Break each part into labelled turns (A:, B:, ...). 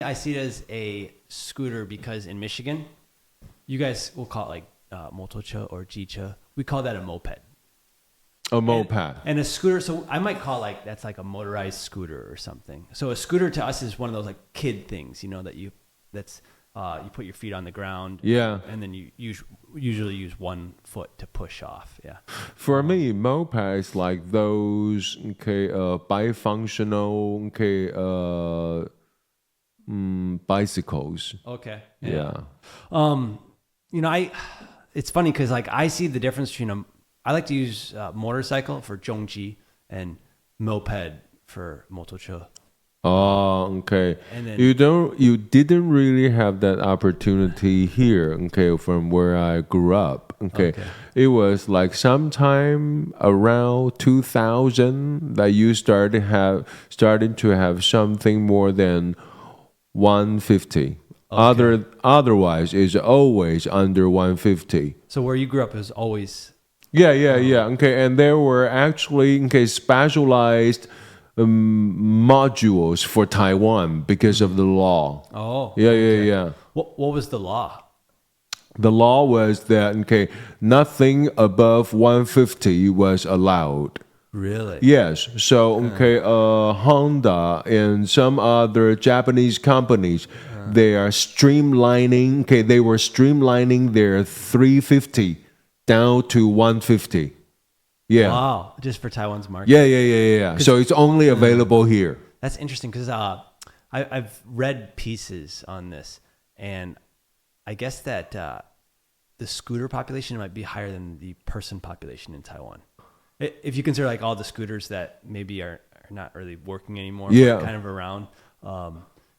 A: I see it as a scooter because in Michigan, you guys will call it like motocha or jicha. We call that a moped.
B: A moped.
A: And a scooter, so I might call that's like a motorized scooter or something. So a scooter to us is one of those like kid things, that you put your feet on the ground.
B: Yeah.
A: And then you usually use one foot to push off. Yeah.
B: For me, moped is like those bifunctional bicycles.
A: Okay.
B: Yeah.
A: It's funny because like I see the difference between I like to use motorcycle for zhongji and moped for motocho.
B: Oh, okay.
A: And then,
B: you didn't really have that opportunity here, from where I grew up. Okay. It was like sometime around 2000 that you started to have something more than 150. Otherwise, it's always under 150.
A: So where you grew up is always...
B: Yeah. Okay, and there were actually specialized modules for Taiwan because of the law.
A: Oh.
B: Yeah.
A: What was the law?
B: The law was that nothing above 150 was allowed.
A: Really?
B: Yes. So Honda and some other Japanese companies, they are streamlining. They were streamlining their 350 down to 150. Yeah.
A: Wow. Just for Taiwan's market.
B: Yeah. So it's only available here.
A: That's interesting because I've read pieces on this, and I guess that the scooter population might be higher than the person population in Taiwan. If you consider like all the scooters that maybe are not really working anymore, but kind of around,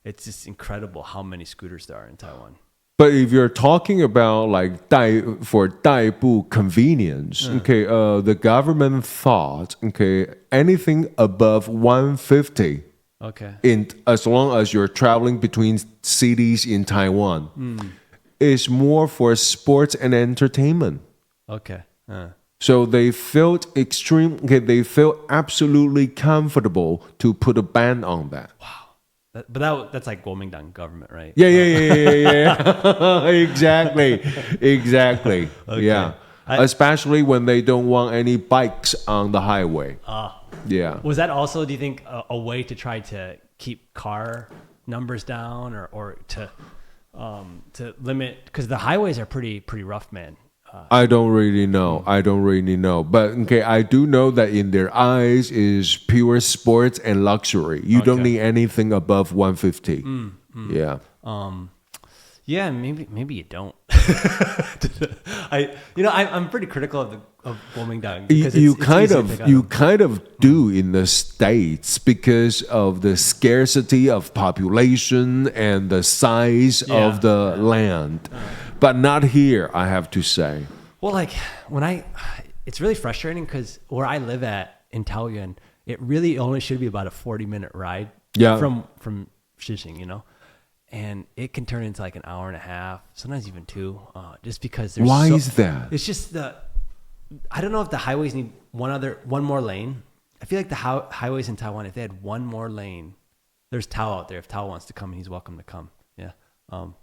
A: it's just incredible how many scooters there are in Taiwan.
B: But if you're talking about like for 代步 convenience, the government thought, anything above 150, as long as you're traveling between cities in Taiwan, is more for sports and entertainment.
A: Okay.
B: So they felt they felt absolutely comfortable to put a ban on that.
A: Wow. But that's like Kuomintang government, right?
B: Yeah. Exactly. Okay. Yeah. Especially when they don't want any bikes on the highway. Yeah.
A: Was that also, do you think, a way to try to keep car numbers down or to limit, because the highways are pretty rough, man.
B: I don't really know. But I do know that in their eyes is pure sports and luxury. You don't need anything above 150. Yeah.
A: Yeah, maybe you don't. I'm pretty critical of Kuomintang because
B: you kind of do in the States because of the scarcity of population and the size of the land. But not here, I have to say.
A: Well, like it's really frustrating because where I live at in Taoyuan, it really only should be about a 40-minute ride from Shishing, and it can turn into like an hour and a half, sometimes even 2, just because there's
B: Why is that?
A: It's just I don't know if the highways need one more lane. I feel like the highways in Taiwan, if they had one more lane, there's Tao out there. If Tao wants to come, he's welcome to come. Yeah.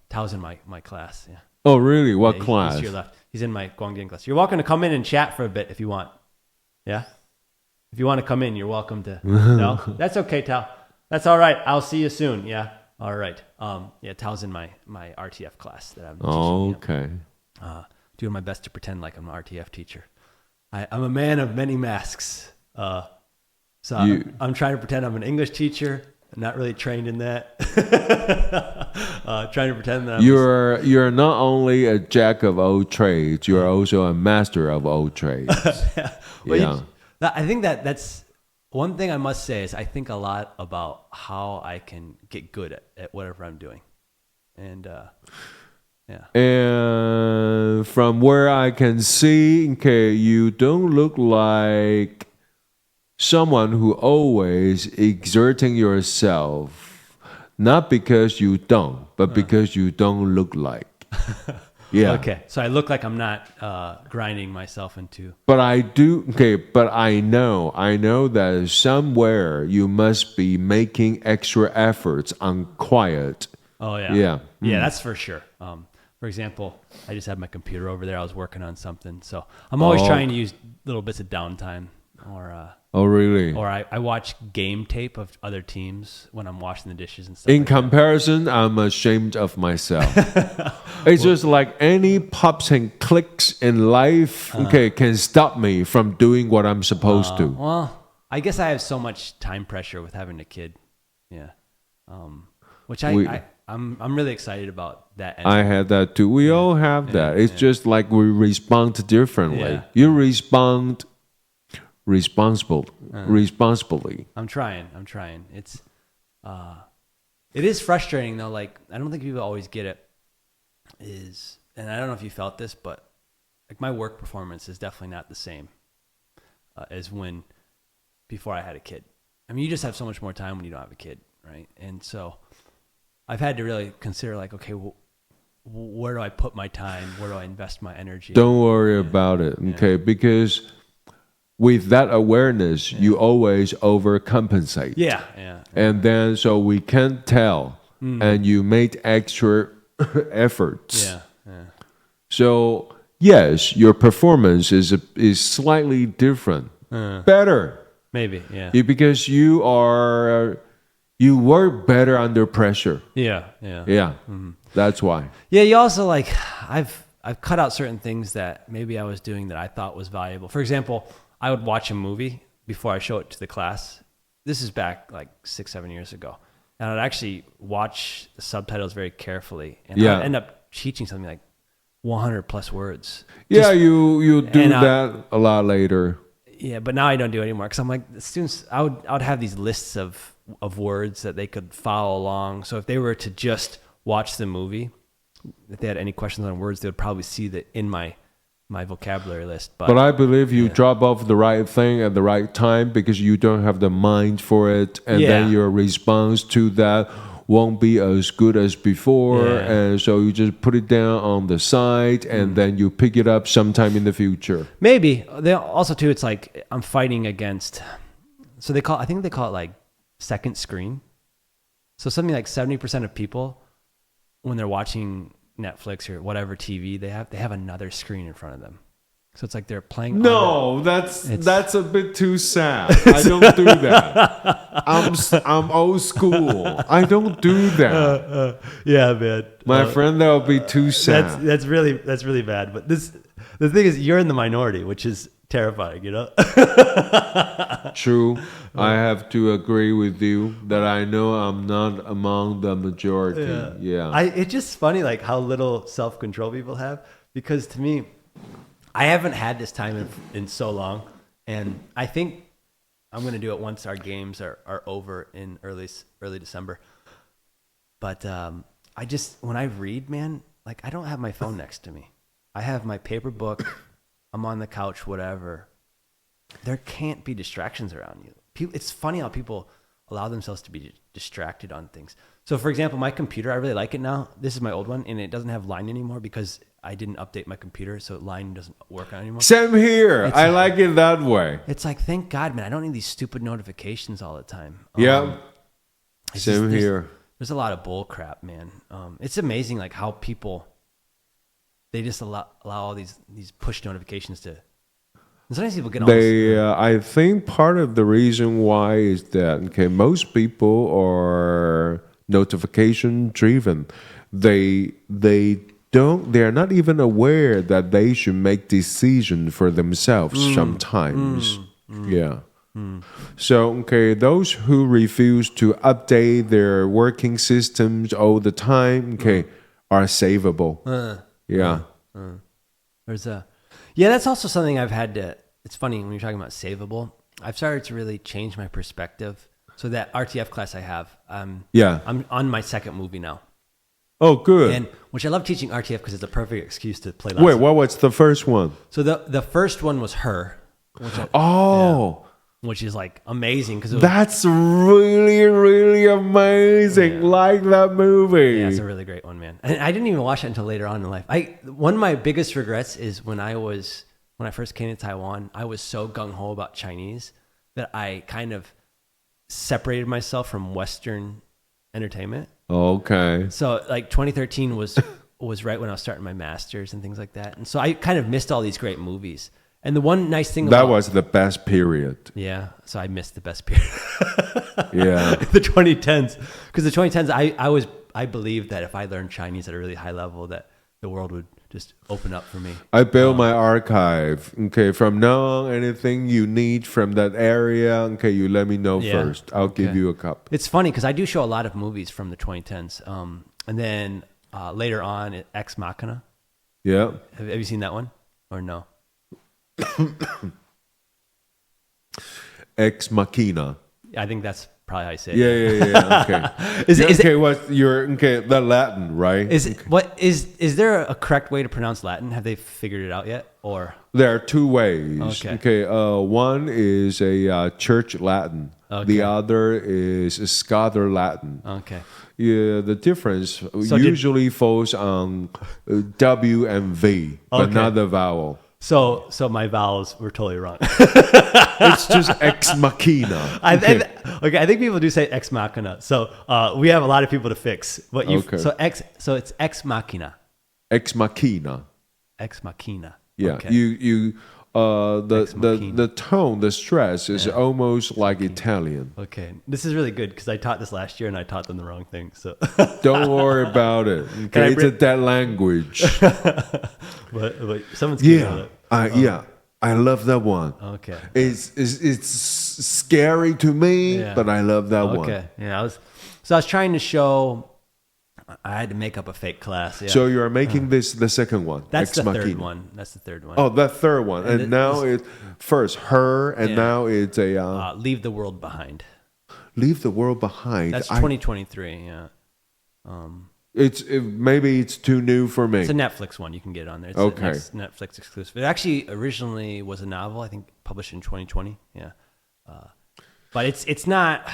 A: Tao's in my class. Yeah.
B: Oh, really? What class?
A: He's to your left. He's in my Guangdian class. You're welcome to come in and chat for a bit if you want. Yeah? If you want to come in, you're welcome to. No? That's okay, Tao. That's all right. I'll see you soon. Yeah? All right. Tao's in my RTF class that I'm teaching.
B: Oh, okay.
A: Doing my best to pretend like I'm an RTF teacher. I'm a man of many masks. I'm trying to pretend I'm an English teacher. I'm not really trained in that. Trying to pretend that
B: you're not only a jack of all trades, you're also a master of all trades.
A: I think that's one thing I must say is I think a lot about how I can get good at whatever I'm doing. And
B: And from where I can see, you don't look like someone who always exerting yourself, not because you don't, but because you don't look like. Yeah.
A: Okay. So I look like I'm not grinding myself into.
B: But I do. Okay. But I know that somewhere you must be making extra efforts on quiet.
A: Oh yeah.
B: Yeah.
A: Yeah, that's for sure. For example, I just had my computer over there. I was working on something, so I'm always trying to use little bits of downtime,
B: Oh, really?
A: or I watch game tape of other teams when I'm washing the dishes and stuff.
B: In comparison, I'm ashamed of myself. It's just like any pops and clicks in life, can stop me from doing what I'm supposed to.
A: Well, I guess I have so much time pressure with having a kid. Yeah. Which I'm really excited about that.
B: I had that too. We all have that. It's just like we respond differently.
A: Yeah.
B: You respond responsibly.
A: I'm trying. It is frustrating though. Like, I don't think people always get it. And I don't know if you felt this, but like my work performance is definitely not the same as before I had a kid. I mean, you just have so much more time when you don't have a kid, right? And so I've had to really consider, like, okay, well, where do I put my time? Where do I invest my energy?
B: Don't worry about it, okay? Because with that awareness, you always overcompensate.
A: Yeah.
B: And then so we can't tell, and you made extra efforts.
A: Yeah.
B: So yes, your performance is slightly different, better.
A: Maybe, yeah.
B: Because you work better under pressure.
A: Yeah.
B: That's why.
A: Yeah, you also, like, I've cut out certain things that maybe I was doing that I thought was valuable. For example, I would watch a movie before I show it to the class. This is back like 6-7 years ago. And I'd actually watch the subtitles very carefully. And I'd end up teaching something like 100 plus words.
B: Yeah, you do that a lot later.
A: Yeah, but now I don't do it anymore because I'm like, the students, I would have these lists of words that they could follow along. So if they were to just watch the movie, if they had any questions on words, they would probably see that in my vocabulary list. But
B: I believe you drop off the right thing at the right time because you don't have the mind for it, and then your response to that won't be as good as before, and so you just put it down on the side, and then you pick it up sometime in the future.
A: Maybe. Also too, it's like I'm fighting against. So I think they call it like second screen. So something like 70% of people, when they're watching Netflix or whatever TV they have another screen in front of them. So it's like they're playing.
B: No, that's a bit too sad. I don't do that. I'm old school. I don't do that.
A: Yeah, man.
B: My friend, that would be too sad.
A: That's really bad. But the thing is, you're in the minority, which is terrifying. You know.
B: True. I have to agree with you that I know I'm not among the majority. Yeah.
A: It's just funny, like how little self-control people have. Because to me, I haven't had this time in so long, and I think I'm going to do it once our games are over in early December. But when I read, man, like I don't have my phone next to me. I have my paper book. I'm on the couch, whatever. There can't be distractions around you. It's funny how people allow themselves to be distracted on things. So, for example, my computer, I really like it now. This is my old one, and it doesn't have Line anymore because I didn't update my computer, so Line doesn't work anymore.
B: Same here. I like it that way.
A: It's like, thank God, man. I don't need these stupid notifications all the time.
B: Yeah. Same here.
A: There's a lot of bull crap, man. It's amazing, like how people, they just allow all these push notifications to. And sometimes people get
B: I think part of the reason why is that most people are notification driven. They are not even aware that they should make decisions for themselves sometimes. So those who refuse to update their working systems all the time are savable.
A: That's also something I've had to. It's funny when you're talking about savable. I've started to really change my perspective. So that RTF class I have, I'm on my second movie now.
B: Oh, good.
A: And which I love teaching RTF because it's a perfect excuse to play.
B: Wait, what was the first one?
A: So the first one was Her. which is like amazing because
B: that's really, really amazing.
A: Yeah.
B: Like that movie.
A: Yeah, it's a really great one, man. And I didn't even watch it until later on in life. One of my biggest regrets is when I first came to Taiwan, I was so gung-ho about Chinese that I kind of separated myself from Western entertainment.
B: Okay.
A: So like 2013 was right when I was starting my master's and things like that. And so I kind of missed all these great movies. And the one nice thing
B: that was the best period.
A: Yeah, so I missed the best period.
B: Yeah.
A: The 2010s. Because the 2010s, I believed that if I learned Chinese at a really high level, that the world would just open up for me.
B: I built my archive. Okay, from now on, anything you need from that area, okay, you let me know first. I'll give you a cup.
A: It's funny because I do show a lot of movies from the 2010s. And then later on, Ex Machina.
B: Yeah.
A: Have you seen that one or no?
B: Ex Machina.
A: I think that's probably how you say it.
B: Yeah. Okay. The Latin, right?
A: Is there a correct way to pronounce Latin? Have they figured it out yet? Or
B: there are two ways. Okay. One is a church Latin. Okay. The other is a scholar Latin.
A: Okay.
B: Yeah, the difference usually falls on W and V, but not the vowel.
A: So my vowels were totally wrong.
B: It's just ex machina.
A: I think people do say ex machina. So we have a lot of people to fix. But so it's ex machina.
B: Ex machina.
A: Ex machina.
B: Yeah. Okay. The tone, the stress is almost like Italian.
A: Okay. This is really good because I taught this last year and I taught them the wrong thing. So
B: don't worry about it. Okay, it's a dead language.
A: but someone's
B: I love that one.
A: Okay.
B: It's scary to me, but I love that one.
A: Okay. Yeah. I was trying to show. I had to make up a fake class. Yeah.
B: So you are making this the second one.
A: That's the third one. That's the third one.
B: Oh, the third one. And now it's first her, and now it's a
A: Leave the World Behind.
B: Leave the World Behind.
A: That's 2023. Yeah.
B: Maybe it's too new for me.
A: It's a Netflix one. You can get it on there. It's a Netflix exclusive. It actually originally was a novel. I think published in 2020. Yeah. But it's not.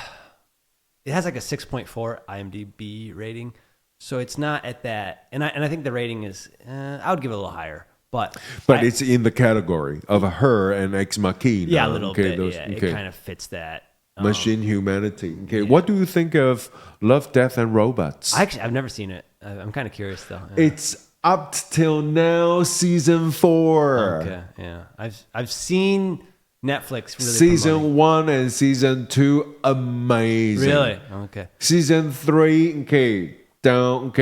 A: It has like a 6.4 IMDb rating. So it's not at that, and I think the rating is. I would give it a little higher, but
B: it's in the category of her and Ex Machina.
A: Yeah, a little bit. It kind of fits that
B: machine humanity. Okay, what do you think of Love, Death, and Robots?
A: I've never seen it. I'm kind of curious though.
B: Yeah. It's up till now, season 4.
A: Okay, yeah, I've seen Netflix. Really
B: season 1 and season 2, amazing.
A: Really? Okay.
B: Season 3, down,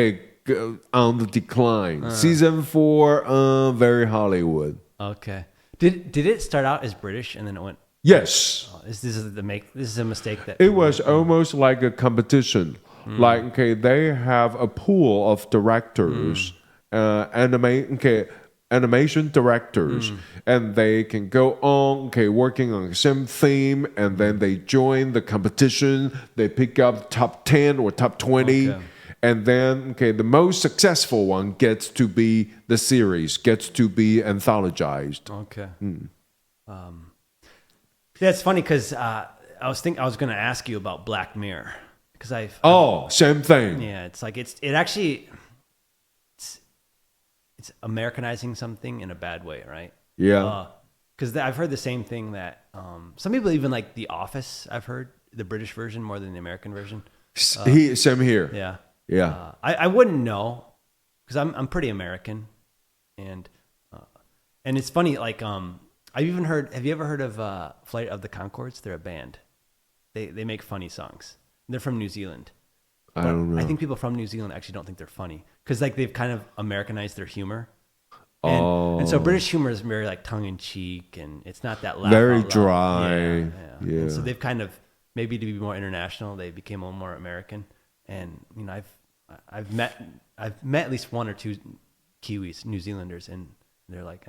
B: on the decline. Season 4, very Hollywood.
A: Okay. Did it start out as British and then it went?
B: Yes.
A: Oh, this is a mistake that
B: it was almost like a competition. Like they have a pool of directors, animation directors, and they can go on working on the same theme, and then they join the competition. They pick up top 10 or top 20. Okay. And then, the most successful one gets to be the series, gets to be anthologized.
A: Okay. Yeah, it's funny because I was going to ask you about Black Mirror because
B: same thing.
A: Yeah, it's like it's Americanizing something in a bad way, right?
B: Yeah.
A: Because I've heard the same thing that some people even like The Office. I've heard the British version more than the American version.
B: Same here.
A: Yeah.
B: Yeah,
A: I wouldn't know because I'm pretty American, and it's funny. Like I've even heard. Have you ever heard of Flight of the Conchords? They're a band. They make funny songs. They're from New Zealand.
B: I don't know.
A: I think people from New Zealand actually don't think they're funny because like they've kind of Americanized their humor. And so British humor is very like tongue in cheek, and it's not that loud.
B: Very dry. Yeah.
A: And so they've kind of maybe to be more international, they became a little more American. And I've met at least one or two Kiwis, New Zealanders, and they're like,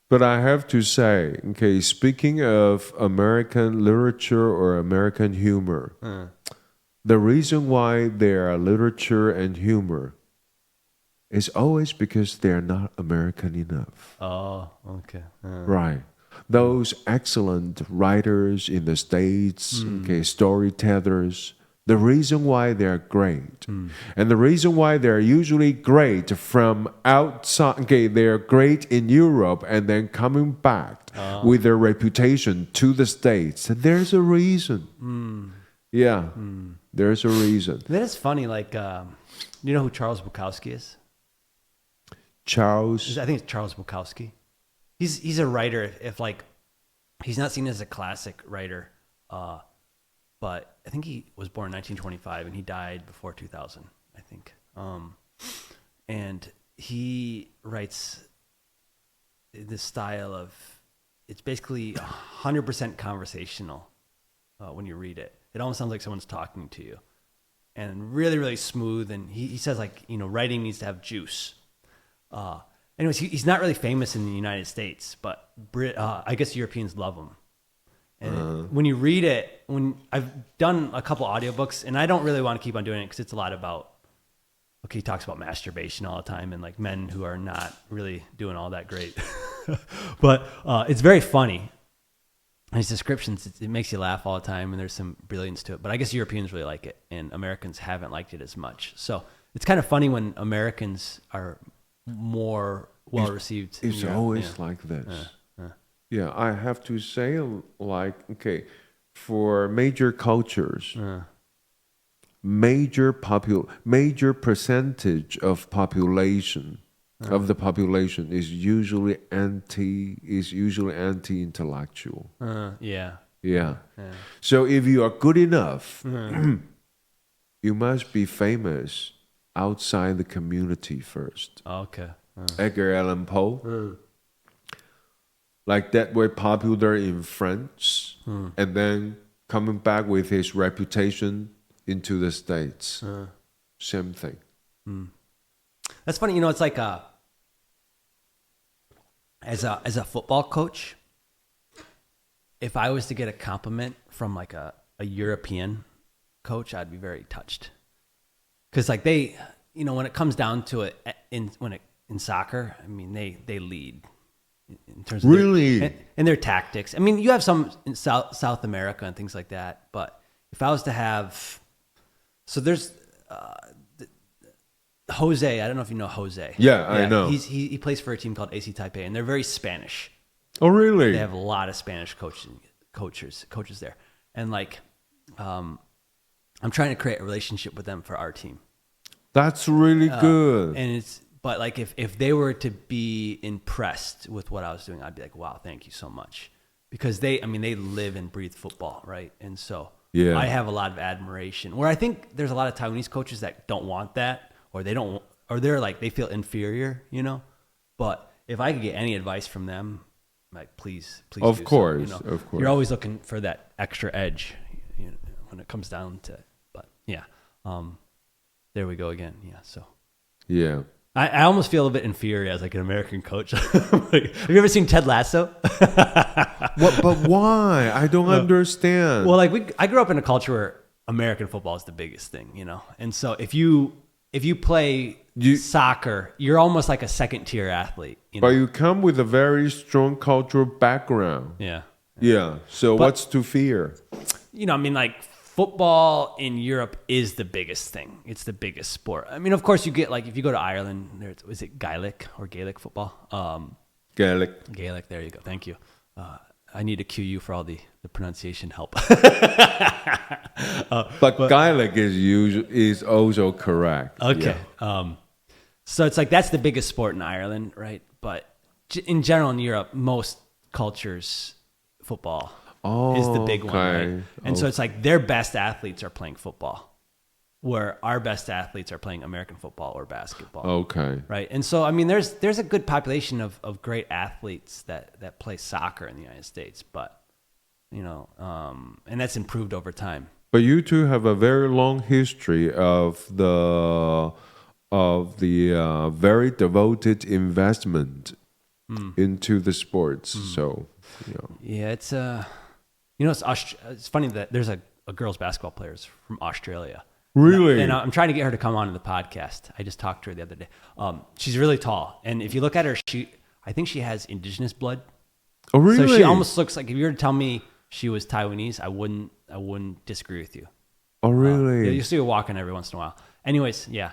B: But I have to say, speaking of American literature or American humor, the reason why there are literature and humor is always because they're not American enough.
A: Oh, okay.
B: Right. those excellent writers in the States, storytellers, the reason why they're great. And the reason why they're usually great from outside, they're great in Europe and then coming back with their reputation to the States. There's a reason. Yeah, there's a reason.
A: That is funny. Like, you know who Charles Bukowski is? I think it's Charles Bukowski. He's a writer. If like, he's not seen as a classic writer, but I think he was born in 1925 and he died before 2000, I think. And he writes this style of, it's basically 100% conversational when you read it. It almost sounds like someone's talking to you, and really, really smooth. And he says, like, you know, writing needs to have juice. Anyways, he's not really famous in the United States, but I guess Europeans love him. And when you read it, when I've done a couple audiobooks, and I don't really want to keep on doing it because it's a lot about, okay, he talks about masturbation all the time and like men who are not really doing all that great. But it's very funny. And his descriptions, it makes you laugh all the time, and there's some brilliance to it. But I guess Europeans really like it, and Americans haven't liked it as much. So it's kind of funny when Americans are more well-received.
B: It's always like this. Yeah, I have to say, like, okay, for major cultures, major percentage of population of the population is usually anti-intellectual.
A: Yeah.
B: So if you are good enough, you must be famous outside the community first.
A: Okay.
B: Edgar Allan Poe. Like that were popular in France, and then coming back with his reputation into the States. Same thing.
A: That's funny. You know, it's like as a football coach, if I was to get a compliment from like a European coach, I'd be very touched. Because like they, you know, when it comes down to it, in soccer, I mean, they lead. In terms of
B: really?
A: And their tactics. I mean, you have some in South America and things like that. But if I was to have, so there's Jose. I don't know if you know Jose.
B: Yeah, I know.
A: He plays for a team called AC Taipei, and they're very Spanish.
B: Oh, really?
A: They have a lot of Spanish coaches there, and like, I'm trying to create a relationship with them for our team.
B: That's really good.
A: And but like if they were to be impressed with what I was doing, I'd be like, wow, thank you so much. Because they live and breathe football, right? And so I have a lot of admiration. Where I think there's a lot of Taiwanese coaches that don't want that, or they're like, they feel inferior, you know? But if I could get any advice from them, like, please
B: of course,
A: you know?
B: Of course.
A: You're always looking for that extra edge, you know, when it comes down to it. But yeah, there we go again. Yeah, so.
B: Yeah.
A: I almost feel a bit inferior as like an American coach. Like, have you ever seen Ted Lasso?
B: But why? I don't understand.
A: Well, like I grew up in a culture where American football is the biggest thing, you know? And so if you play soccer, you're almost like a second tier athlete. You know?
B: But you come with a very strong cultural background.
A: Yeah.
B: So what's to fear?
A: You know, I mean, like, football in Europe is the biggest thing. It's the biggest sport. I mean, of course, you get, like, if you go to Ireland, is it Gaelic or Gaelic football?
B: Gaelic.
A: Gaelic, there you go. Thank you. I need to cue you for all the pronunciation help.
B: But Gaelic is also correct.
A: Okay.
B: Yeah.
A: So it's like that's the biggest sport in Ireland, right? But in general in Europe, most cultures, football is the big one, right? And so it's like their best athletes are playing football, where our best athletes are playing American football or basketball.
B: Okay.
A: Right. And so, I mean, there's a good population of great athletes that play soccer in the United States, but, you know, and that's improved over time.
B: But you two have a very long history of the very devoted investment into the sports. So, you know.
A: Yeah, it's you know, it's funny that there's a girls basketball player from Australia.
B: Really?
A: And I'm trying to get her to come on to the podcast. I just talked to her the other day. She's really tall, and if you look at her, I think she has indigenous blood.
B: Oh, really?
A: So she almost looks like, if you were to tell me she was Taiwanese, I wouldn't disagree with you.
B: Oh, really?
A: Yeah, you see her walking every once in a while. Anyways, yeah.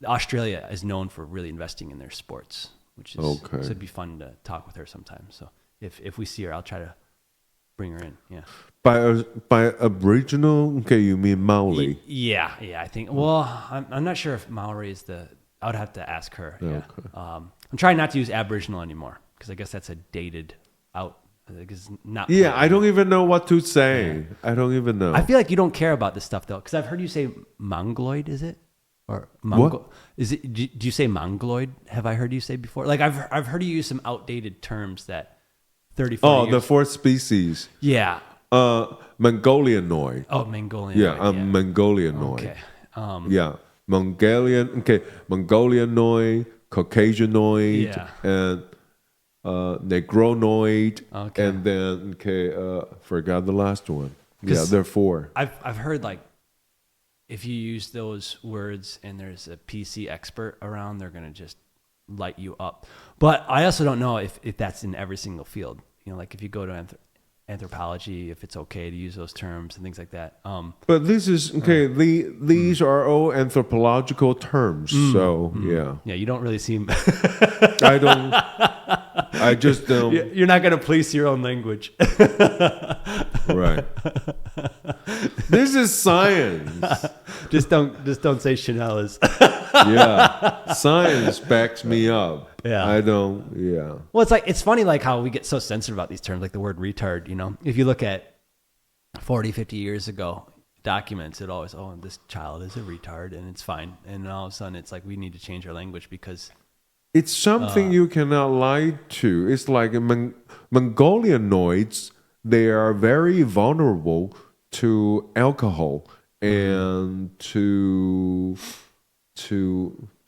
A: Australia is known for really investing in their sports, which is
B: Okay.
A: so it'd be fun to talk with her sometime. So if we see her, I'll try to bring her in. Yeah.
B: By Aboriginal, okay, you mean Maori?
A: Yeah. I think. Well, I'm not sure if Maori is I would have to ask her. Yeah.
B: Okay.
A: I'm trying not to use Aboriginal anymore because I guess that's a dated out. It's not.
B: Yeah, I don't even know what to say. Yeah. I don't even know.
A: I feel like you don't care about this stuff though, because I've heard you say Mongoloid. Is it? Or
B: what?
A: Is it? Do you say Mongoloid? Have I heard you say before? Like I've heard you use some outdated terms that 30, 40 years.
B: The fourth species.
A: Yeah.
B: Mongolianoid.
A: Oh, Mongolianoid.
B: Yeah, I'm Mongolianoid.
A: Okay.
B: Yeah, Mongolianoid, Caucasianoid, and Negronoid, and then forgot the last one. Yeah, there are 4.
A: I've heard like if you use those words and there's a PC expert around, they're gonna just light you up. But I also don't know if that's in every single field. You know, like if you go to anthropology, if it's okay to use those terms and things like that.
B: But this is these are all anthropological terms. So yeah,
A: you don't really seem.
B: I don't. I just don't.
A: You're not going to police your own language.
B: Right. This is science.
A: Just don't say Chanel is.
B: Yeah, science backs me up.
A: Yeah,
B: I don't. Yeah.
A: Well, it's funny like how we get so sensitive about these terms, like the word retard. You know, if you look at 40, 50 years ago documents, it always this child is a retard and it's fine, and all of a sudden it's like we need to change our language because
B: it's something you cannot lie to. It's like Mongolianoids. They are very vulnerable to alcohol and to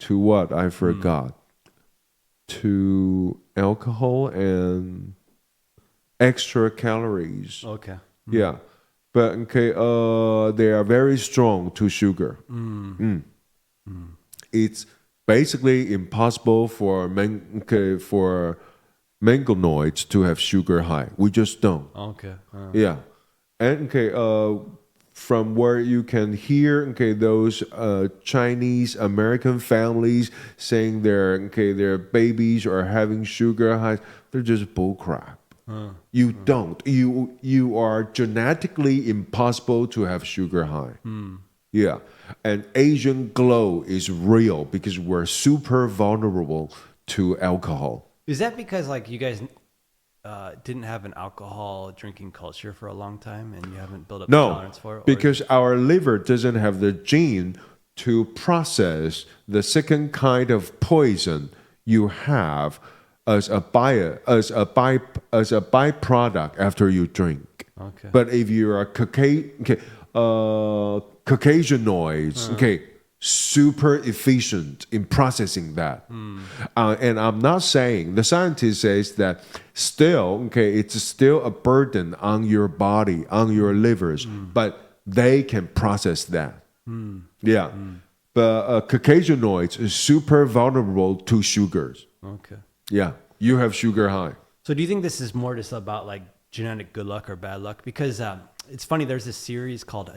B: what I forgot. To alcohol and extra calories.
A: Okay.
B: Yeah, but they are very strong to sugar. It's basically impossible for Mongoloids to have sugar high. We just don't.
A: Okay.
B: Yeah, and from where you can hear those Chinese American families saying their babies are having sugar highs, they're just bullcrap. You don't. You are genetically impossible to have sugar high. Yeah, and Asian glow is real because we're super vulnerable to alcohol.
A: Is that because like you guys didn't have an alcohol drinking culture for a long time and you haven't built up tolerance for it?
B: Because our liver doesn't have the gene to process the second kind of poison you have as a byproduct after you drink.
A: Okay.
B: But if you are Caucasianoids, super efficient in processing that. And I'm not saying, the scientist says that still, it's still a burden on your body, on your livers, but they can process that. Yeah. But Caucasianoids is super vulnerable to sugars.
A: Okay.
B: Yeah. You have sugar high.
A: So do you think this is more just about like genetic good luck or bad luck? Because it's funny, there's this series called,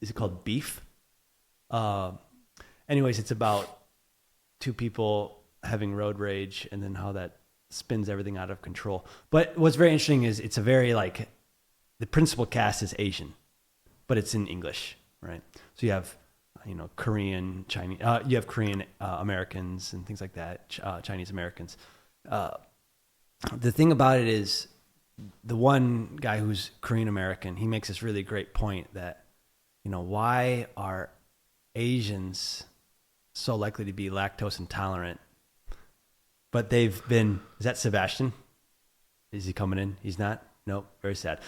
A: is it called Beef? Anyways, it's about 2 people having road rage and then how that spins everything out of control. But what's very interesting is it's a very like, the principal cast is Asian, but it's in English, right? So you have, Korean, Chinese, you have Korean Americans and things like that, Chinese Americans. The thing about it is the one guy who's Korean American, he makes this really great point that, why are Asians so likely to be lactose intolerant, but they've been, is that Sebastian? Is he coming in? He's not? Nope. Very sad.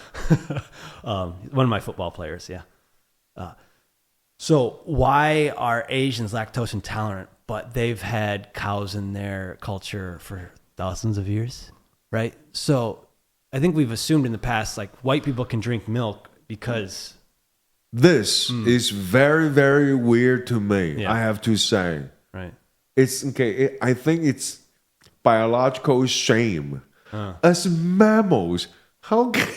A: One of my football players. Yeah. So why are Asians lactose intolerant, but they've had cows in their culture for thousands of years, right? So I think we've assumed in the past, like white people can drink milk because
B: this is very, very weird to me.
A: Yeah.
B: I have to say,
A: right?
B: It's I think it's biological shame As mammals, how can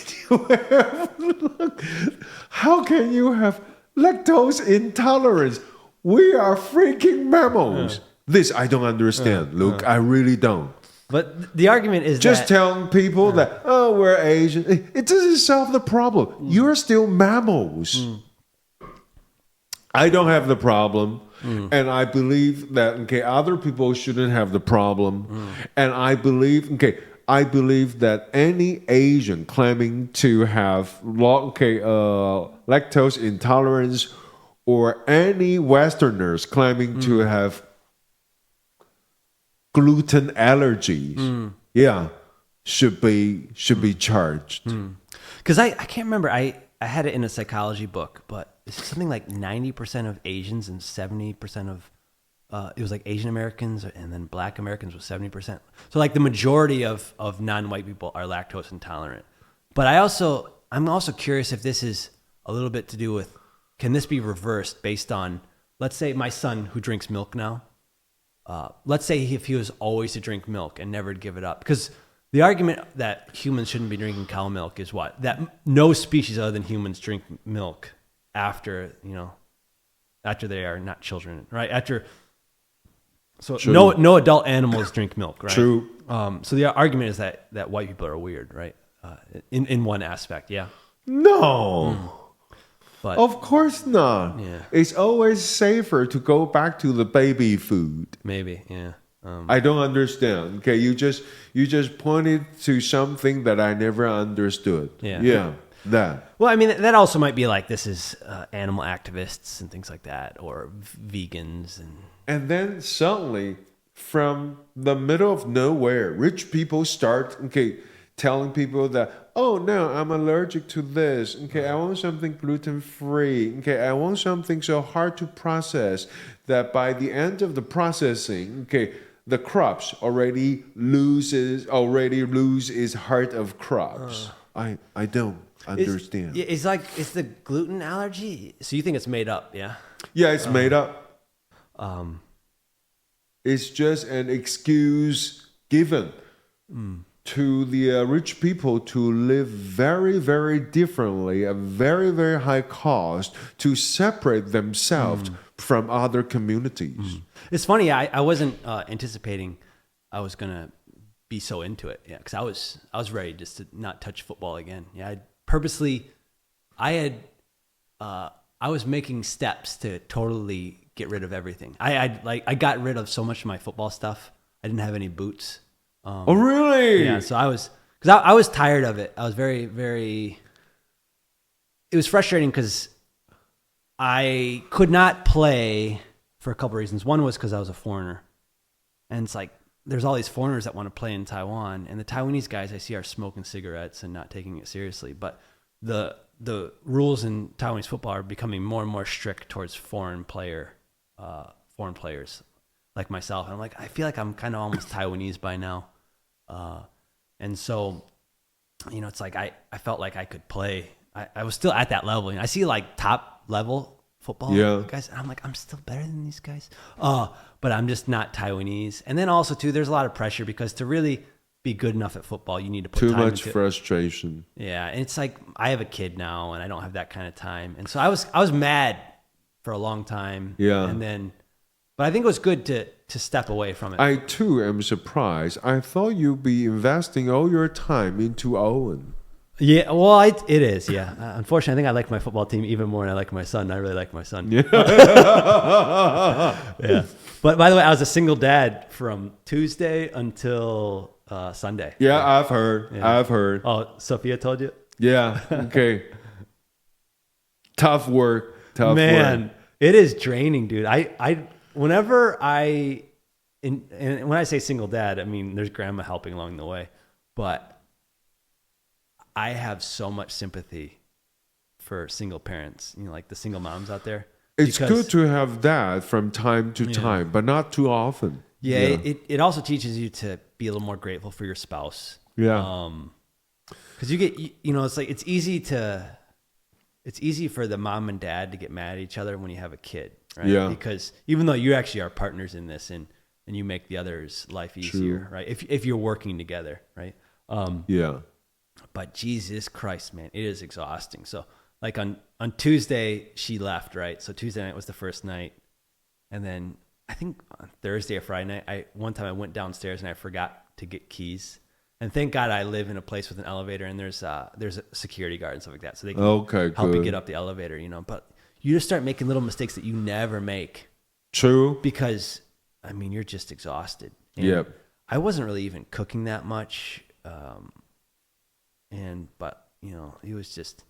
B: you have lactose intolerance? We are freaking mammals. This I don't understand. Look, I really don't.
A: But the argument is
B: just telling people that, oh, we're Asian. It doesn't solve the problem. You're still mammals. I don't have the problem. And I believe that, other people shouldn't have the problem. And I believe that any Asian claiming to have lactose intolerance or any Westerners claiming to have gluten allergies, should be charged.
A: Because I can't remember. I had it in a psychology book, but it's something like 90% of Asians and 70% of it was like Asian Americans, and then Black Americans was 70%. So like the majority of non-white people are lactose intolerant. But I'm also curious if this is a little bit to do with, can this be reversed based on, let's say my son who drinks milk now, let's say if he was always to drink milk and never give it up, because the argument that humans shouldn't be drinking cow milk is what? That no species other than humans drink milk after they are not children, right? So no adult animals drink milk, right?
B: True.
A: So the argument is that white people are weird, right? In one aspect, yeah.
B: No.
A: But
B: of course not.
A: Yeah.
B: It's always safer to go back to the baby food.
A: Maybe, yeah.
B: I don't understand. Okay, you just pointed to something that I never understood. Yeah, that.
A: Well, I mean, that also might be like this is animal activists and things like that, or vegans
B: and then suddenly, from the middle of nowhere, rich people start telling people that, oh no, I'm allergic to this. I want something gluten-free. I want something so hard to process that by the end of the processing, the crops already lose its heart of crops. I don't understand.
A: It's the gluten allergy. So you think it's made up, yeah?
B: Yeah, it's made up. It's just an excuse given to the rich people to live very, very differently at very, very high cost to separate themselves from other communities.
A: It's funny. I wasn't anticipating I was gonna be so into it. Yeah, because I was ready just to not touch football again. Yeah, I was making steps to totally get rid of everything. I got rid of so much of my football stuff. I didn't have any boots.
B: Oh, really?
A: Yeah. So I was tired of it. I was very, very. It was frustrating because I could not play for a couple of reasons. One was because I was a foreigner, and it's like there's all these foreigners that want to play in Taiwan, and the Taiwanese guys I see are smoking cigarettes and not taking it seriously. But the rules in Taiwanese football are becoming more and more strict towards foreign players like myself. And I'm like, I feel like I'm kind of almost Taiwanese by now. And so, it's like I felt like I could play. I was still at that level. I see like top level football guys, and I'm like, I'm still better than these guys. But I'm just not Taiwanese. And then also too, there's a lot of pressure because to really be good enough at football, you need to put
B: too
A: time
B: much
A: into
B: frustration.
A: Yeah, and it's like I have a kid now, and I don't have that kind of time. And so I was mad for a long time.
B: Yeah,
A: and then. But I think it was good to step away from it.
B: I too am surprised. I thought you'd be investing all your time into Owen.
A: Yeah, well, it is, yeah. Unfortunately, I think I like my football team even more than I like my son. I really like my son. Yeah. Yeah. But by the way, I was a single dad from Tuesday until Sunday.
B: Yeah, I've heard. Yeah. I've heard.
A: Oh, Sophia told you?
B: Yeah, okay. Tough work.
A: Man, it is draining, dude. Whenever and when I say single dad, I mean there's grandma helping along the way, but I have so much sympathy for single parents, like the single moms out there.
B: It's good to have that from time to time, but not too often.
A: Yeah. It also teaches you to be a little more grateful for your spouse.
B: Yeah.
A: Because you get, it's like it's easy for the mom and dad to get mad at each other when you have a kid. Right?
B: Yeah.
A: Because even though you actually are partners in this and you make the other's life easier, right? If you're working together, right?
B: Yeah.
A: But Jesus Christ, man, it is exhausting. So like on Tuesday, she left, right? So Tuesday night was the first night. And then I think on Thursday or Friday night, one time I went downstairs and I forgot to get keys. And thank God I live in a place with an elevator and there's a security guard and stuff like that. So they can help you get up the elevator, you know. But you just start making little mistakes that you never make.
B: True.
A: Because, I mean, you're just exhausted. And I wasn't really even cooking that much. But, you know, it was just,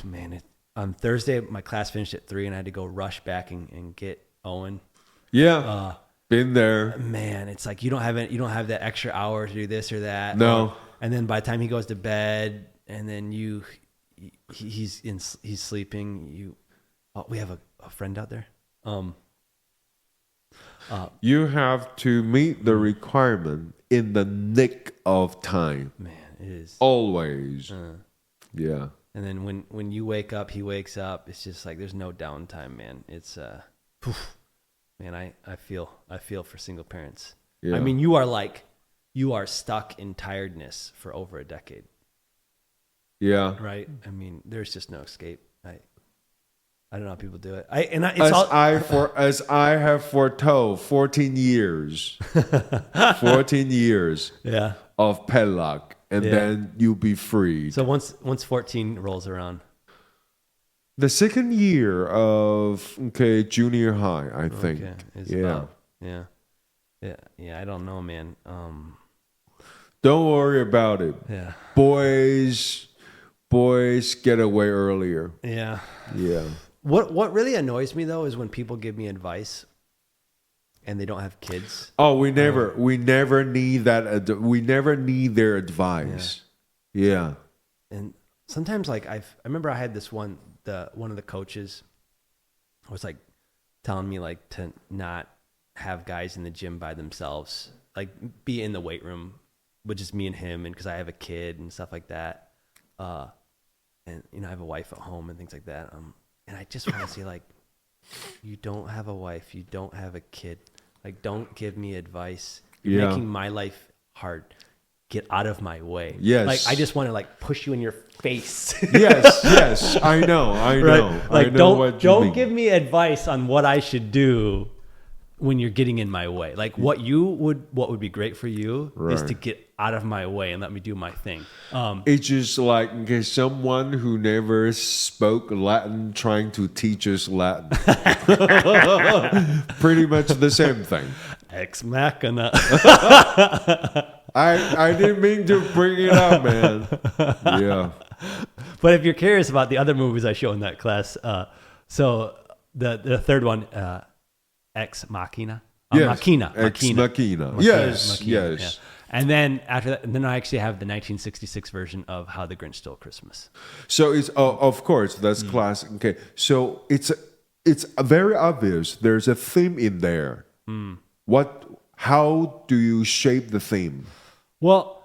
A: man. On Thursday, my class finished at 3 and I had to go rush back and get Owen.
B: Yeah. Been there.
A: Man, it's like you don't have that extra hour to do this or that.
B: No.
A: And then by the time he goes to bed and then he's sleeping, we have a friend out there.
B: You have to meet the requirement in the nick of time.
A: Man, it is.
B: Always. Yeah.
A: And then when you wake up, he wakes up. It's just like there's no downtime, man. It's man, I feel for single parents. Yeah. I mean, you are stuck in tiredness for over a decade.
B: Yeah.
A: Right? I mean, there's just no escape. I don't know how people do it.
B: As I have foretold, 14 years. 14 years of padlock. And then you'll be free.
A: So once 14 rolls around.
B: The second year of junior high, I think.
A: Yeah. I don't know, man.
B: Don't worry about it.
A: Yeah.
B: Boys get away earlier.
A: Yeah.
B: Yeah.
A: What really annoys me though is when people give me advice and they don't have kids.
B: Oh, we never need that. We never need their advice. Yeah.
A: And sometimes, like I remember I had this one of the coaches was like telling me like to not have guys in the gym by themselves, like be in the weight room with just me and him, and because I have a kid and stuff like that, and you know I have a wife at home and things like that. And I just want to say like, you don't have a wife, you don't have a kid. Like, don't give me advice. You're making my life hard. Get out of my way.
B: Yes.
A: Like, I just want to like push you in your face.
B: Yes. I know.
A: Right? Like,
B: I know
A: don't give me advice on what I should do when you're getting in my way. Like, what would be great for you is to get out of my way and let me do my thing.
B: It's just like someone who never spoke Latin trying to teach us Latin. Pretty much the same thing.
A: Ex machina.
B: I didn't mean to bring it up, man. Yeah.
A: But if you're curious about the other movies I show in that class, so the third one, Ex Machina. Machina.
B: Ex Machina. Yes.
A: Yeah. And then after that, then I actually have the 1966 version of How the Grinch Stole Christmas.
B: So it's of course that's classic. Okay, so it's very obvious. There's a theme in there. How do you shape the theme?
A: Well,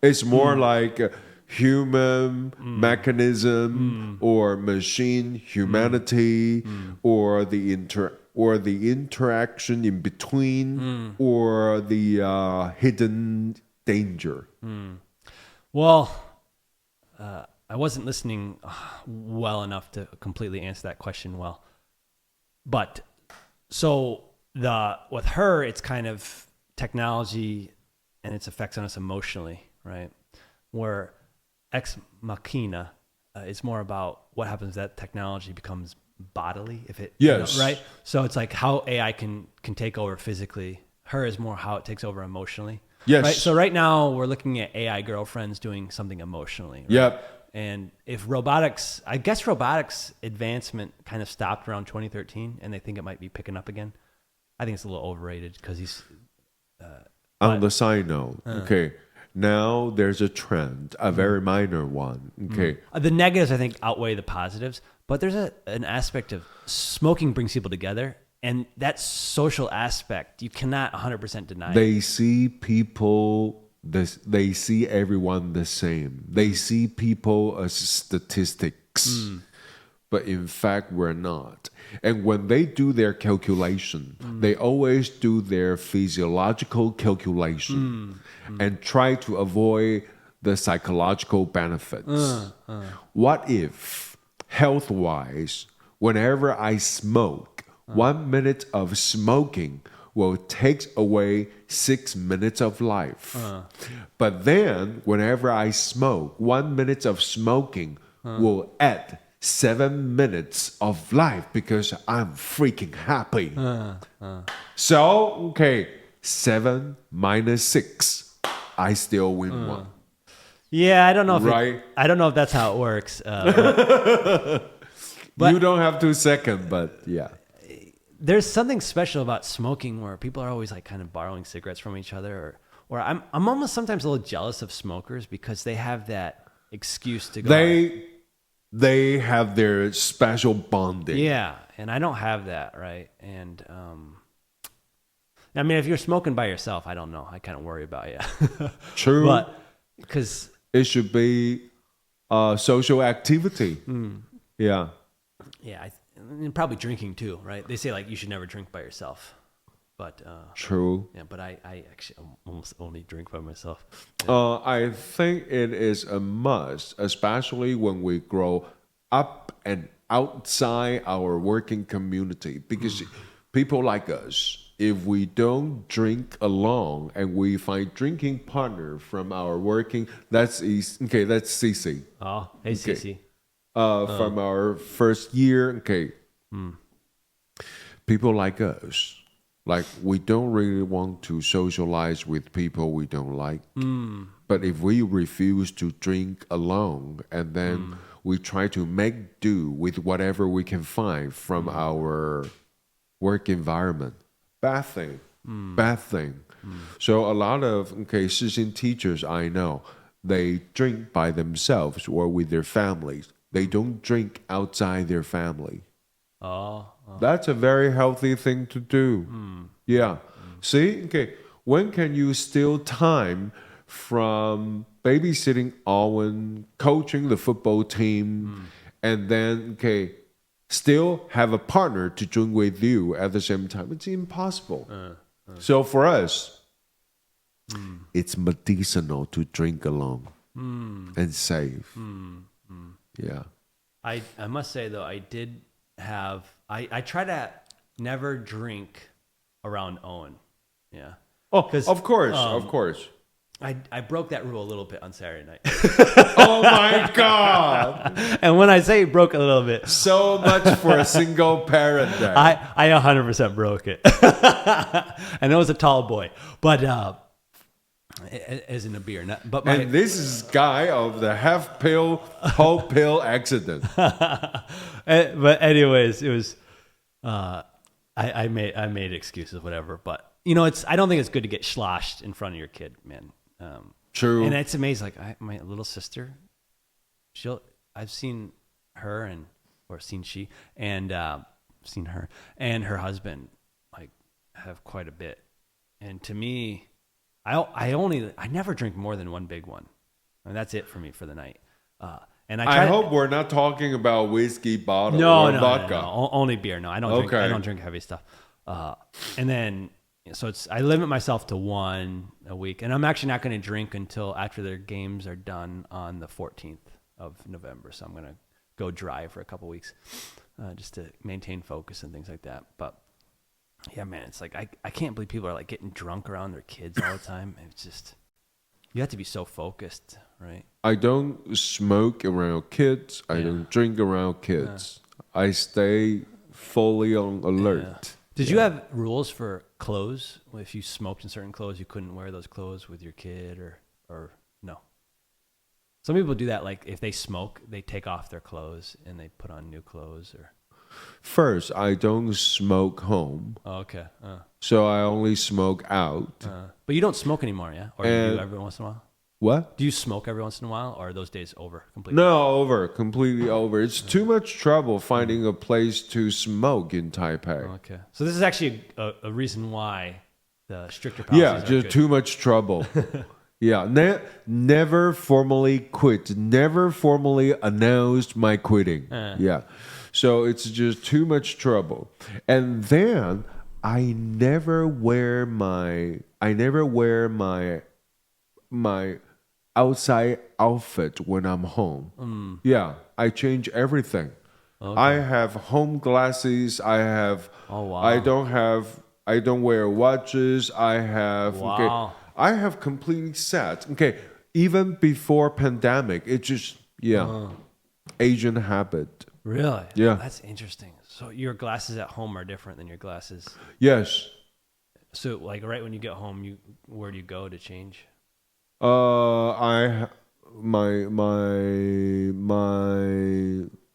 B: it's more like human mechanism or machine humanity or the interaction in between or the hidden danger.
A: Well, I wasn't listening well enough to completely answer that question well. But so with her, it's kind of technology and its effects on us emotionally, right? Where Ex Machina is more about what happens if that technology becomes bodily, if it right? So it's like how AI can take over physically. Her is more how it takes over emotionally.
B: Yes.
A: Right? So right now we're looking at AI girlfriends doing something emotionally. Right?
B: Yep.
A: And if robotics advancement kind of stopped around 2013 and they think it might be picking up again. I think it's a little overrated because he's
B: on the side note, now there's a trend, a very minor one.
A: The negatives I think outweigh the positives, but there's an aspect of smoking brings people together, and that social aspect you cannot 100% deny.
B: They see people, they see everyone the same. They see people as statistics. but in fact we're not. And when they do their calculation, they always do their physiological calculation and try to avoid the psychological benefits. What if, health-wise, whenever I smoke, 1 minute of smoking will take away 6 minutes of life. But then, whenever I smoke, 1 minute of smoking will add 7 minutes of life because I'm freaking happy. So, okay, 7 minus 6, I still win one.
A: Yeah, I don't know if
B: Right.
A: I don't know if that's how it works.
B: But you don't have to second, but yeah.
A: There's something special about smoking where people are always like kind of borrowing cigarettes from each other, or I'm almost sometimes a little jealous of smokers because they have that excuse to go.
B: They have their special bonding.
A: Yeah, and I don't have that, right? And I mean, if you're smoking by yourself, I don't know. I kind of worry about you.
B: True.
A: But because
B: it should be social activity. Yeah.
A: Yeah, and probably drinking too, right? They say like you should never drink by yourself, but
B: True.
A: yeah, but I actually almost only drink by myself.
B: I think it is a must, especially when we grow up and outside our working community, because people like us, if we don't drink alone and we find drinking partner from our working, that's CC.
A: Oh, hey, Cici.
B: From our first year, people like us, like we don't really want to socialize with people we don't like. But if we refuse to drink alone and then we try to make do with whatever we can find from our work environment, bad thing. So a lot of世新teachers I know, they drink by themselves or with their families. They don't drink outside their family. That's a very healthy thing to do. Yeah. See? When can you steal time from babysitting Alvin, coaching the football team, and then, still have a partner to drink with you at the same time? It's impossible. So for us, it's medicinal to drink alone and safe. Yeah.
A: I must say though, I did have I try to never drink around Owen. Yeah.
B: Oh, of course.
A: I broke that rule a little bit on Saturday night.
B: Oh my God.
A: And when I say broke a little bit,
B: So much for a single parent day.
A: I 100% broke it. And it was a tall boy, but as in a beer.
B: And this is guy of the half pill, whole pill accident.
A: But anyways, it was I made excuses, whatever. But I don't think it's good to get sloshed in front of your kid, man.
B: True.
A: And it's amazing. Like my little sister, I've seen her seen her and her husband like have quite a bit. And to me, I never drink more than one big one. I mean, that's it for me for the night. And I
B: hope we're not talking about whiskey bottle or vodka.
A: No, only beer. No, I don't drink. I don't drink heavy stuff. And then I limit myself to one a week, and I'm actually not going to drink until after their games are done on the 14th of November. So I'm going to go dry for a couple weeks, just to maintain focus and things like that. But yeah, man, it's like I can't believe people are like getting drunk around their kids all the time. It's just you have to be so focused, right?
B: I don't smoke around kids. I don't drink around kids. I stay fully on alert.
A: Did you have rules for clothes? If you smoked in certain clothes, you couldn't wear those clothes with your kid or no? Some people do that. Like if they smoke, they take off their clothes and they put on new clothes or...
B: First, I don't smoke home.
A: Oh, okay.
B: So I only smoke out.
A: But you don't smoke anymore, yeah? Or you do every once in a while?
B: What?
A: Do you smoke every once in a while, or are those days over completely?
B: No, completely over. It's too much trouble finding a place to smoke in Taipei.
A: Okay. So this is actually a reason why the stricter policies are
B: just
A: good.
B: too much trouble. Yeah, never formally quit. Never formally announced my quitting. Yeah. So it's just too much trouble. And then I never wear my outside outfit when I'm home. Yeah, I change everything.
A: Okay.
B: I have home glasses.
A: Oh, wow.
B: I don't wear watches. I have
A: Wow.
B: I have completely set. Okay, even before pandemic, it just Asian habit.
A: Really?
B: Yeah.
A: That's interesting. So your glasses at home are different than your glasses.
B: Yes.
A: So like right when you get home, where do you go to change?
B: My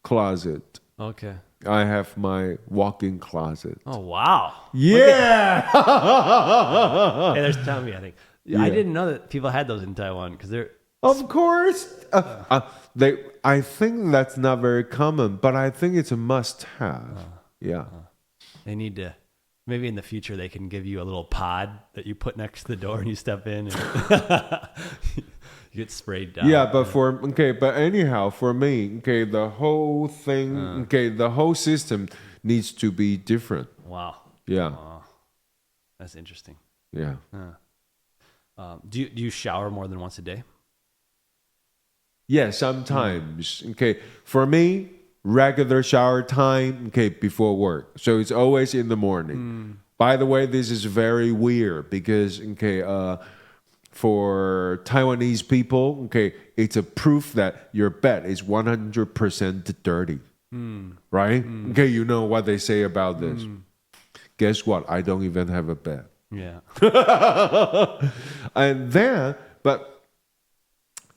B: closet.
A: Okay.
B: I have my walk-in closet.
A: Oh wow.
B: Yeah.
A: Hey, there's Tommy. I think I didn't know that people had those in Taiwan because they're.
B: Of course. I think that's not very common, but I think it's a must-have. Yeah.
A: They need to. Maybe in the future they can give you a little pod that you put next to the door and you step in and you get sprayed down.
B: Yeah, but anyhow, for me, the whole thing, the whole system needs to be different.
A: Wow.
B: Yeah.
A: That's interesting.
B: Yeah.
A: Do you shower more than once a day?
B: Yeah, sometimes. For me, regular shower time, before work. So it's always in the morning. By the way, this is very weird because, for Taiwanese people, it's a proof that your bed is 100% dirty. Right? You know what they say about this. Guess what? I don't even have a bed.
A: Yeah.
B: And then, but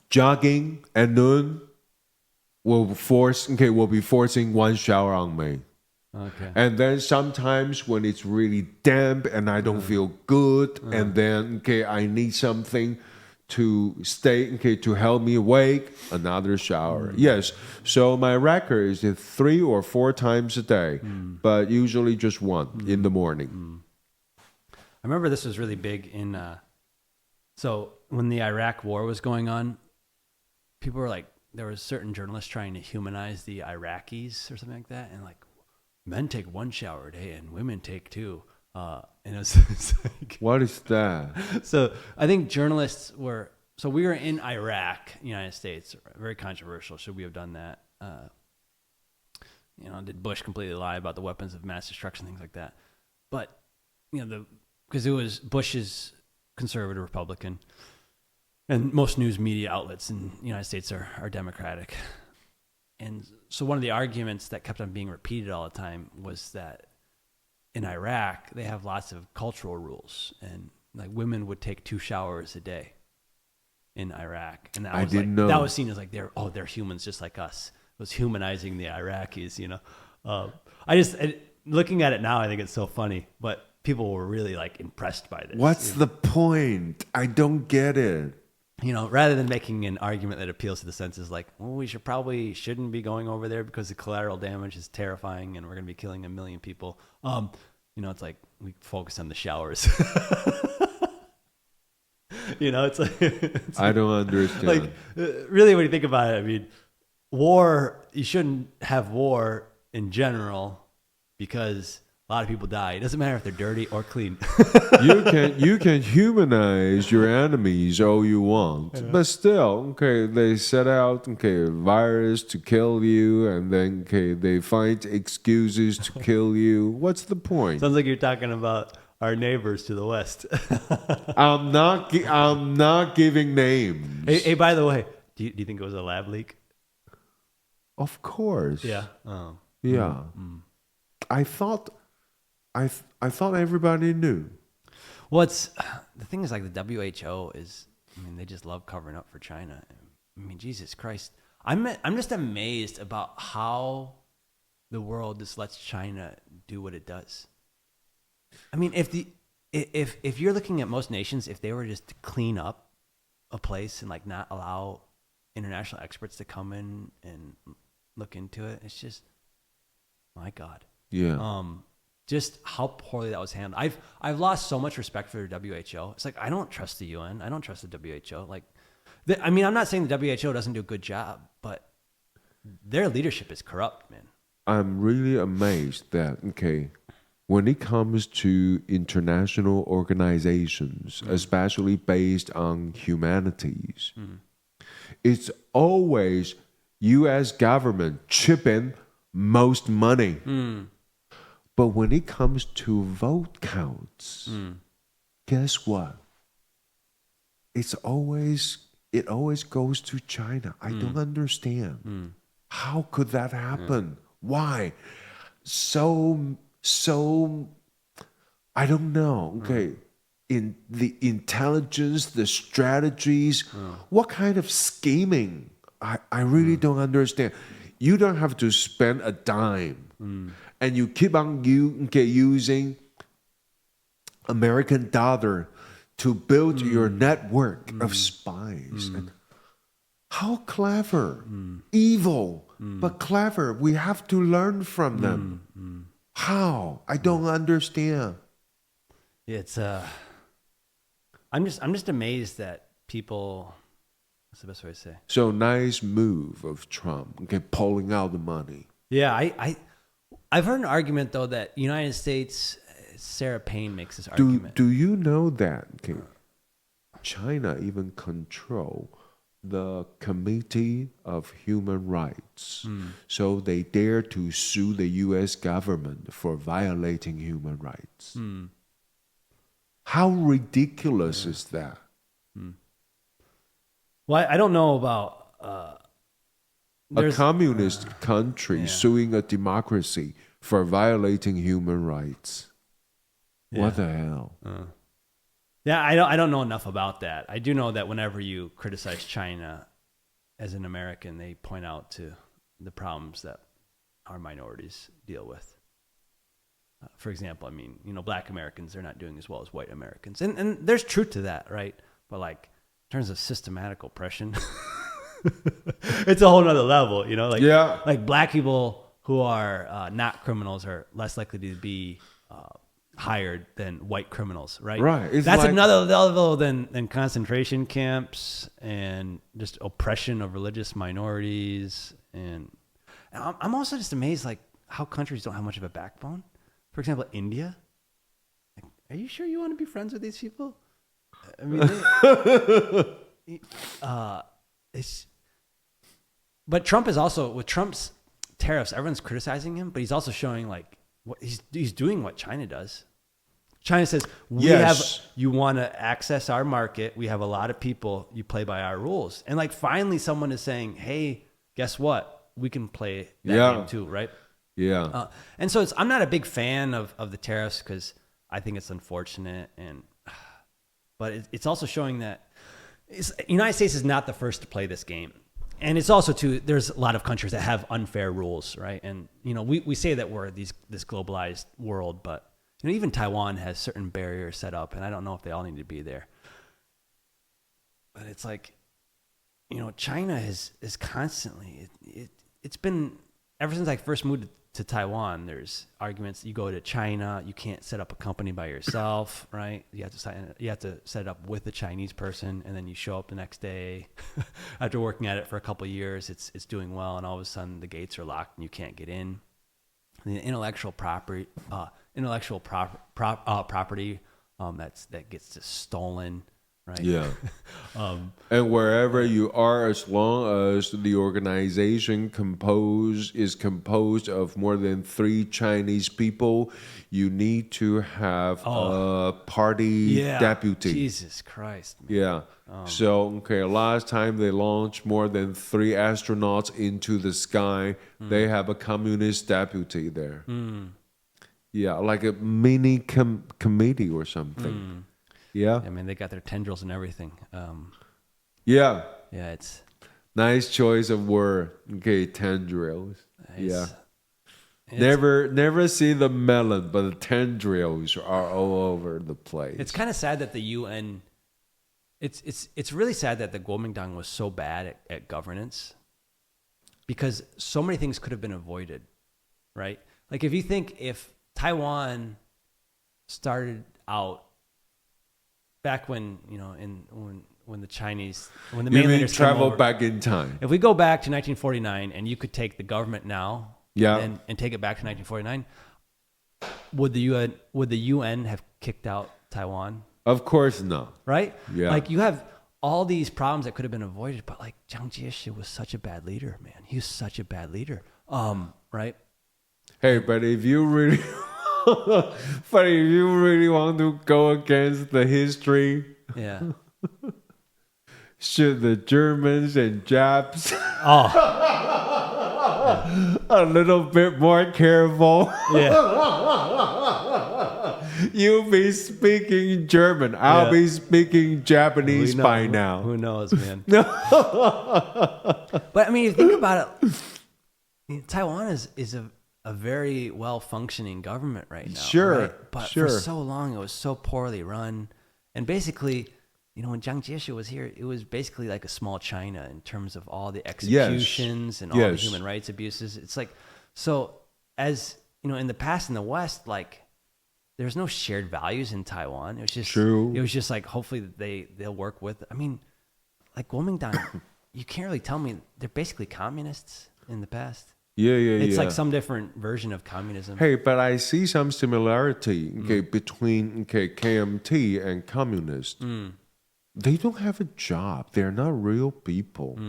B: jogging at noon will be forcing one shower on me.
A: Okay.
B: And then sometimes when it's really damp and I don't feel good, and then I need something to stay to help me awake, another shower. Yes. So my record is 3 or 4 times a day, but usually just one in the morning.
A: I remember this was really big in. So when the Iraq War was going on, people were like, there was certain journalists trying to humanize the Iraqis or something like that, and like, men take 1 shower a day and women take 2. And it's like,
B: What is that?
A: so I think journalists were. So we were in Iraq, United States, very controversial. Should we have done that? Did Bush completely lie about the weapons of mass destruction, things like that? But because it was Bush's conservative Republican. And most news media outlets in the United States are Democratic. And so one of the arguments that kept on being repeated all the time was that in Iraq, they have lots of cultural rules. And like women would take 2 showers a day in Iraq. And that was
B: didn't know.
A: That was seen as like, they're humans just like us. It was humanizing the Iraqis, looking at it now, I think it's so funny. But people were really like impressed by this.
B: What's the point? I don't get it.
A: Rather than making an argument that appeals to the senses, like, well, we shouldn't be going over there because the collateral damage is terrifying and we're going to be killing 1 million people. It's like we focus on the showers. It's like
B: I don't understand.
A: Like, really, when you think about it, I mean, you shouldn't have war in general because a lot of people die. It doesn't matter if they're dirty or clean.
B: you can humanize your enemies all you want, but still, they set out virus to kill you, and then they find excuses to kill you. What's the point?
A: Sounds like you're talking about our neighbors to the west.
B: I'm not giving names.
A: Hey, by the way, do you think it was a lab leak?
B: Of course.
A: Yeah.
B: Yeah. I thought everybody knew.
A: Well, the thing is, like, the WHO is, they just love covering up for China. Jesus Christ. I'm just amazed about how the world just lets China do what it does. If you're looking at most nations, if they were just to clean up a place and like not allow international experts to come in and look into it, it's just, my God.
B: Yeah.
A: Just how poorly that was handled. I've lost so much respect for the WHO. It's like, I don't trust the UN. I don't trust the WHO. Like, I'm not saying the WHO doesn't do a good job, but their leadership is corrupt, man.
B: I'm really amazed that, when it comes to international organizations, especially based on humanities, it's always U.S. government chip in most money. But when it comes to vote counts, guess what? It always goes to China. I don't understand. How could that happen? Why? So I don't know. In the intelligence, the strategies, what kind of scheming? I really don't understand. You don't have to spend a dime, and you keep on using American dollar to build your network of spies. And how clever, evil, but clever. We have to learn from them. How? I don't understand.
A: It's I'm just amazed that people. What's the best way to say?
B: So nice move of Trump, pulling out the money.
A: Yeah, I've heard an argument though that United States. Sarah Payne makes this argument.
B: Do you know that China even control the Committee of Human Rights? So they dare to sue the U.S. government for violating human rights. How ridiculous is that?
A: Well, I don't know about
B: a communist country suing a democracy for violating human rights. What the hell?
A: Yeah, I don't know enough about that. I do know that whenever you criticize China as an American, they point out to the problems that our minorities deal with. For example, I mean, Black Americans, they're not doing as well as white Americans. And there's truth to that, right? But like in terms of systematic oppression, it's a whole nother level, like Black people who are not criminals are less likely to be hired than white criminals, right?
B: Right.
A: That's another level than concentration camps and just oppression of religious minorities. And I'm also just amazed, like, how countries don't have much of a backbone. For example, India. Like, are you sure you want to be friends with these people? I mean, but Trump is also, with Trump's tariffs, everyone's criticizing him, but he's also showing like what he's doing what China does. China says, you want to access our market. We have a lot of people. You play by our rules. And like finally someone is saying, hey, guess what? We can play that game too, right?
B: Yeah.
A: And so I'm not a big fan of the tariffs because I think it's unfortunate. But it's also showing that United States is not the first to play this game. And it's also there's a lot of countries that have unfair rules, right? And, we say that we're this globalized world, but even Taiwan has certain barriers set up, and I don't know if they all need to be there. But it's like, China is constantly, it's been, ever since I first moved to Taiwan, there's arguments. You go to China, you can't set up a company by yourself, right? You have to set it up with a Chinese person, and then you show up the next day. After working at it for a couple of years, it's doing well, and all of a sudden the gates are locked and you can't get in. And the intellectual property that gets just stolen, right?
B: Yeah. And wherever you are, as long as the organization is composed of more than 3 Chinese people, you need to have a party deputy.
A: Jesus Christ, man.
B: Yeah. So, last time they launched more than 3 astronauts into the sky, they have a communist deputy there. Yeah, like a mini committee or something. Yeah.
A: I mean, they got their tendrils and everything.
B: Yeah.
A: Yeah, it's...
B: Nice choice of word. Tendrils. Never see the melon, but the tendrils are all over the place.
A: It's kind of sad that the UN... It's really sad that the Kuomintang was so bad at governance, because so many things could have been avoided, right? Like if Taiwan started out back when when the mainlanders
B: travel back in time.
A: If we go back to 1949 and you could take the government now
B: Yeah.
A: and take it back to 1949, would the UN have kicked out Taiwan?
B: Of course not.
A: Right?
B: Yeah.
A: Like you have all these problems that could have been avoided, but like Jiang Jieshi was such a bad leader, man. He was such a bad leader. Right?
B: Hey, but if you really want to go against the history,
A: Yeah.
B: should the Germans and Japs a little bit more careful?
A: Yeah.
B: You be speaking German. I'll be speaking Japanese by now.
A: Who knows, man? But I mean, if you think about it, Taiwan is a very well-functioning government right now.
B: Sure,
A: right? But for so long, it was so poorly run. And basically, when Jiang Jieshi was here, it was basically like a small China in terms of all the executions and all the human rights abuses. It's like, so as, in the past in the West, like, there's no shared values in Taiwan. It was just
B: True.
A: It was just like, hopefully they'll work with. I mean, like Kuomintang, you can't really tell me they're basically communists in the past.
B: Yeah.
A: It's like some different version of communism.
B: Hey, but I see some similarity between KMT and communists. They don't have a job. They're not real people.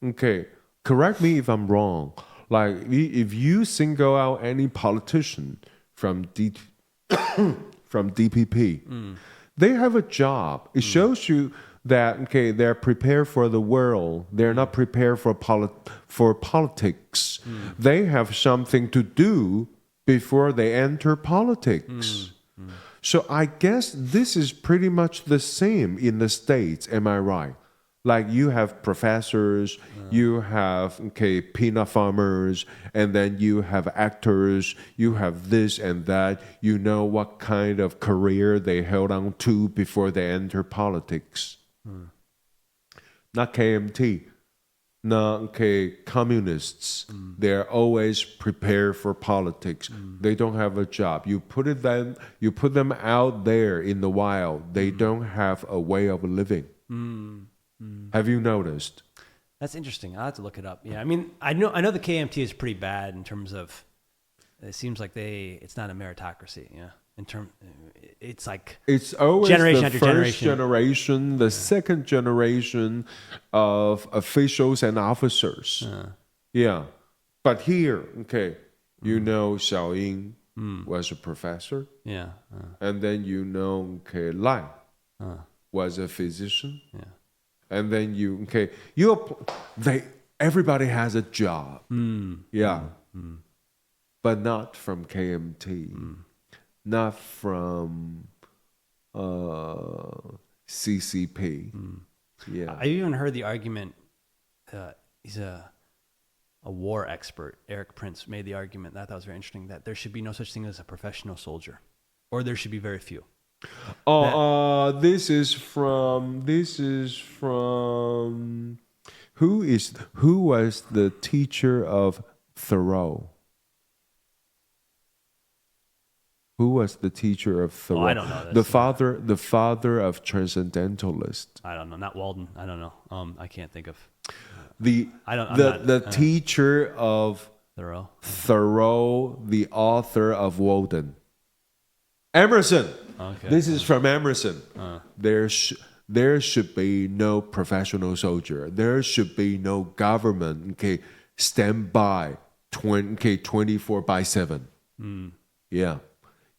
B: Okay, correct me if I'm wrong. Like, if you single out any politician from DPP, they have a job. It shows you that they're prepared for the world. They're not prepared for politics. They have something to do before they enter politics. So I guess this is pretty much the same in the States. Am I right? Like you have professors, you have peanut farmers, and then you have actors, you have this and that. You know what kind of career they held on to before they enter politics. Not KMT, not communists. They're always prepared for politics. They don't have a job. You put them out there in the wild. They don't have a way of living. Have you noticed?
A: That's interesting. I'll have to look it up. Yeah, I mean, I know the KMT is pretty bad in terms of. It seems like it's not a meritocracy. Yeah, it's like
B: it's always
A: generation
B: the
A: after
B: first generation, the second generation of officials and officers. Yeah, but here, Xiao Ying was a professor.
A: Yeah,
B: and then Lai was a physician.
A: Yeah.
B: And then everybody has a job. Yeah. But not from KMT. Not from CCP. Yeah.
A: I even heard the argument, he's a war expert, Eric Prince, made the argument that I thought was very interesting, that there should be no such thing as a professional soldier, or there should be very few.
B: This is from who was the teacher of Thoreau? Who was the teacher of Thoreau?
A: I don't know.
B: The father of transcendentalist.
A: I don't know. Not Walden. I don't know. I can't think of
B: the teacher of Thoreau, the author of Walden. Emerson.
A: Okay.
B: This is from Emerson. There should be no professional soldier. There should be no government. Stand by 24/7. Yeah.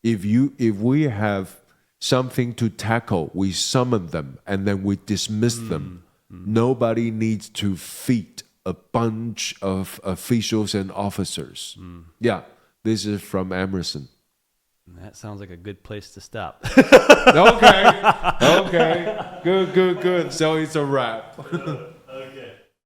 B: If we have something to tackle, we summon them and then we dismiss them. Nobody needs to feed a bunch of officials and officers. Yeah. This is from Emerson.
A: That sounds like a good place to stop.
B: Okay. Good. So it's a wrap.